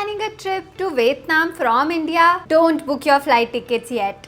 planning a trip to Vietnam from India, don't book your flight tickets yet.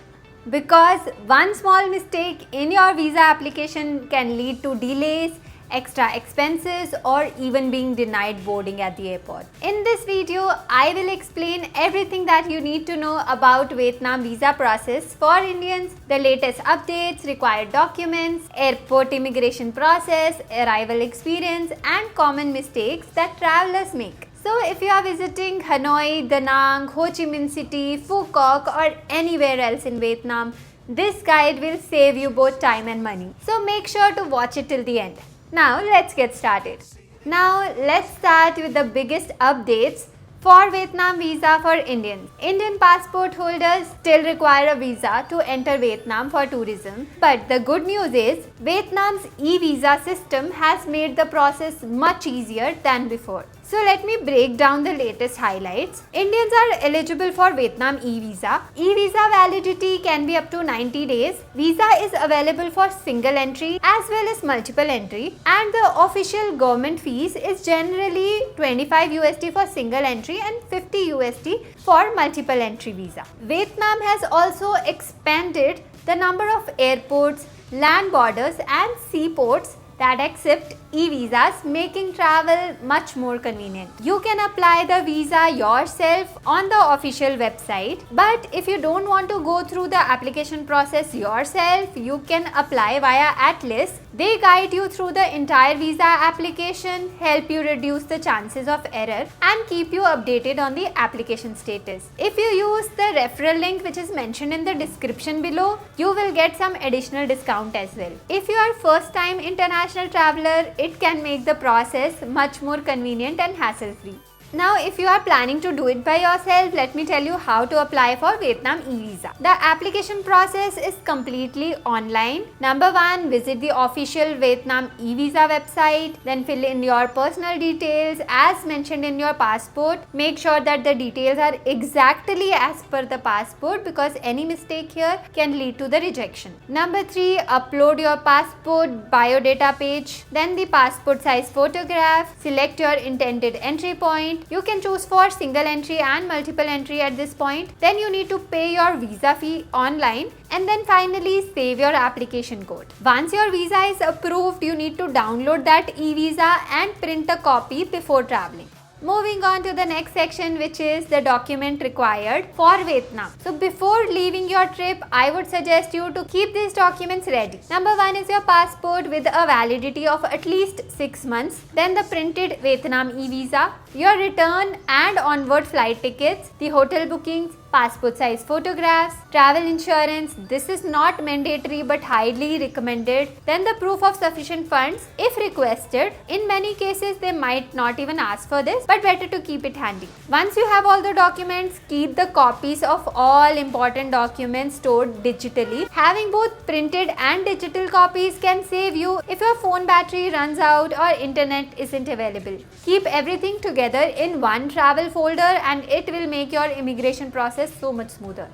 Because one small mistake in your visa application can lead to delays, extra expenses, or even being denied boarding at the airport. In this video, I will explain everything that you need to know about Vietnam visa process for Indians, the latest updates, required documents, airport immigration process, arrival experience, and common mistakes that travelers make. So if you are visiting Hanoi, Da Nang, Ho Chi Minh City, Phu Quoc, or anywhere else in Vietnam, this guide will save you both time and money. So make sure to watch it till the end. Now let's get started. Now let's start with the biggest updates for Vietnam visa for Indians. Indian passport holders still require a visa to enter Vietnam for tourism. But the good news is Vietnam's e-visa system has made the process much easier than before. So let me break down the latest highlights. Indians are eligible for Vietnam e-visa. E-visa validity can be up to 90 days. Visa is available for single entry as well as multiple entry, and the official government fees is generally 25 USD for single entry and 50 USD for multiple entry visa. Vietnam has also expanded the number of airports, land borders and seaports that accept e-visas, making travel much more convenient. You can apply the visa yourself on the official website, but if you don't want to go through the application process yourself, you can apply via Atlas. They guide you through the entire visa application, help you reduce the chances of error, and keep you updated on the application status. If you use the referral link which is mentioned in the description below, you will get some additional discount as well. If you are first time international traveler, it can make the process much more convenient and hassle-free. Now, if you are planning to do it by yourself, let me tell you how to apply for Vietnam e-visa. The application process is completely online. Number one, visit the official Vietnam e-visa website, then fill in your personal details as mentioned in your passport. Make sure that the details are exactly as per the passport, because any mistake here can lead to the rejection. Number three, upload your passport biodata page, then the passport size photograph, select your intended entry point. You can choose for single entry and multiple entry at this point. Then you need to pay your visa fee online, and then finally save your application code. Once your visa is approved, you need to download that e-visa and print a copy before traveling. Moving on to the next section, which is the document required for Vietnam. So before leaving your trip, I would suggest you to keep these documents ready. Number one is your passport with a validity of at least 6 months. Then the printed Vietnam e-visa, your return and onward flight tickets, the hotel bookings, passport size photographs, travel insurance. This is not mandatory but highly recommended. Then the proof of sufficient funds if requested. In many cases they might not even ask for this, but better to keep it handy. Once you have all the documents, keep the copies of all important documents stored digitally. Having both printed and digital copies can save you if your phone battery runs out or internet isn't available. Keep everything together in one travel folder and it will make your immigration process so much smoother.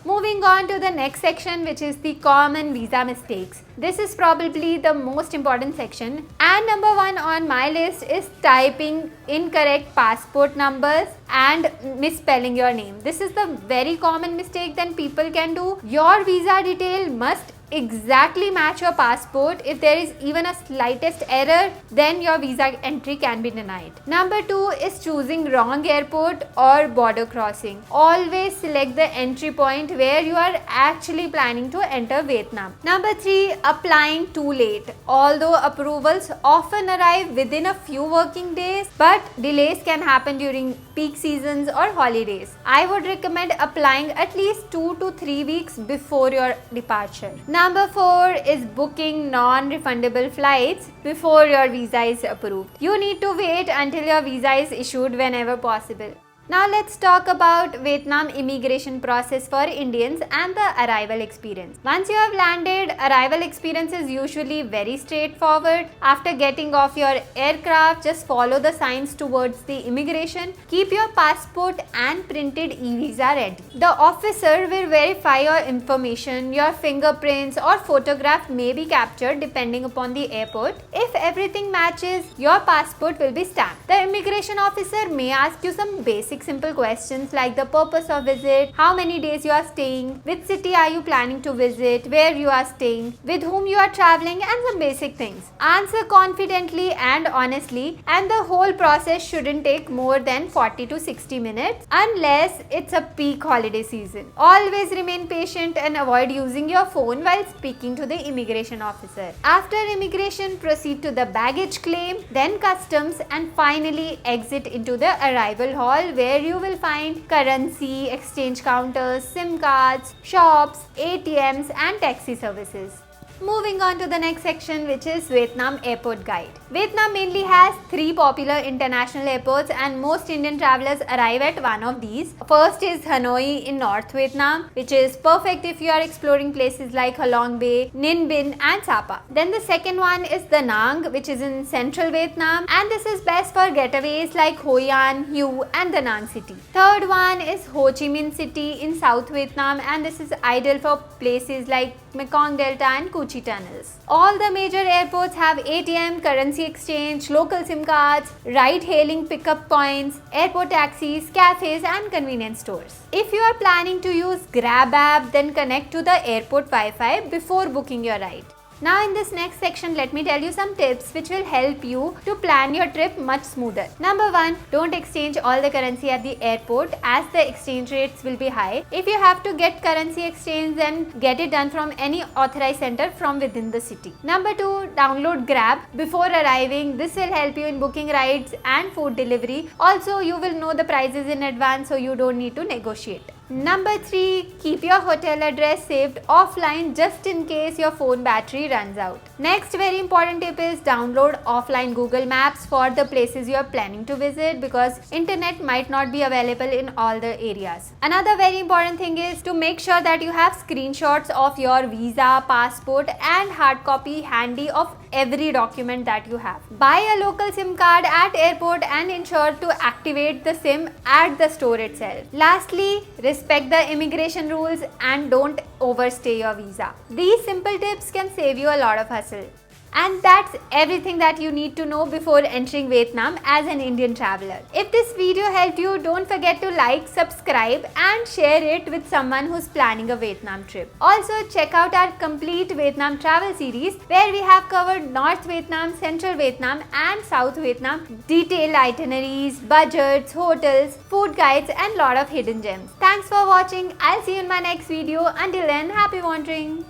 Moving on to the next section, which is the common visa mistakes. This is probably the most important section, and number one on my list is typing incorrect passport numbers and misspelling your name. This is the very common mistake that people can do. Your visa detail must exactly match your passport. If there is even a slightest error, then your visa entry can be denied. Number two is choosing wrong airport or border crossing. Always select the entry point where you are actually planning to enter Vietnam. Number three, applying too late. Although approvals often arrive within a few working days, but delays can happen during peak seasons or holidays. I would recommend applying at least 2 to 3 weeks before your departure. Number four is booking non-refundable flights before your visa is approved. You need to wait until your visa is issued whenever possible. Now let's talk about Vietnam immigration process for Indians and the arrival experience. Once you have landed, arrival experience is usually very straightforward. After getting off your aircraft, just follow the signs towards the immigration. Keep your passport and printed e-visa ready. The officer will verify your information. Your fingerprints or photograph may be captured depending upon the airport. If everything matches, your passport will be stamped. The immigration officer may ask you some basic basic simple questions like the purpose of visit, how many days you are staying, which city are you planning to visit, where you are staying, with whom you are traveling, and some basic things. Answer confidently and honestly, and the whole process shouldn't take more than 40 to 60 minutes unless it's a peak holiday season. Always remain patient and avoid using your phone while speaking to the immigration officer. After immigration, proceed to the baggage claim, then customs, and finally exit into the arrival hall where you will find currency, exchange counters, SIM cards, shops, ATMs, and taxi services. Moving on to the next section, which is Vietnam Airport Guide. Vietnam mainly has 3 popular international airports and most Indian travelers arrive at one of these. First is Hanoi in North Vietnam, which is perfect if you are exploring places like Halong Bay, Ninh Binh and Sapa. Then the second one is Da Nang, which is in central Vietnam, and this is best for getaways like Hoi An, Hue and Da Nang city. Third one is Ho Chi Minh City in South Vietnam, and this is ideal for places like Mekong Delta and Cuu Chi tunnels. All the major airports have ATM, currency exchange, local SIM cards, ride-hailing pickup points, airport taxis, cafes and convenience stores. If you are planning to use Grab app, then connect to the airport Wi-Fi before booking your ride. Now in this next section, let me tell you some tips which will help you to plan your trip much smoother. Number 1, don't exchange all the currency at the airport as the exchange rates will be high. If you have to get currency exchange, then get it done from any authorized center from within the city. Number 2, download Grab before arriving. This will help you in booking rides and food delivery. Also, you will know the prices in advance, so you don't need to negotiate. Number 3, keep your hotel address saved offline just in case your phone battery runs out. Next very important tip is download offline Google Maps for the places you are planning to visit, because internet might not be available in all the areas. Another very important thing is to make sure that you have screenshots of your visa, passport and hard copy handy of every document that you have. Buy a local SIM card at airport and ensure to activate the SIM at the store itself. Lastly, respect the immigration rules and don't overstay your visa. These simple tips can save you a lot of hassle. And that's everything that you need to know before entering Vietnam as an Indian traveler. If this video helped you, don't forget to like, subscribe and share it with someone who's planning a Vietnam trip. Also, check out our complete Vietnam travel series where we have covered North Vietnam, Central Vietnam and South Vietnam, detailed itineraries, budgets, hotels, food guides and lot of hidden gems. Thanks for watching. I'll see you in my next video. Until then, happy wandering.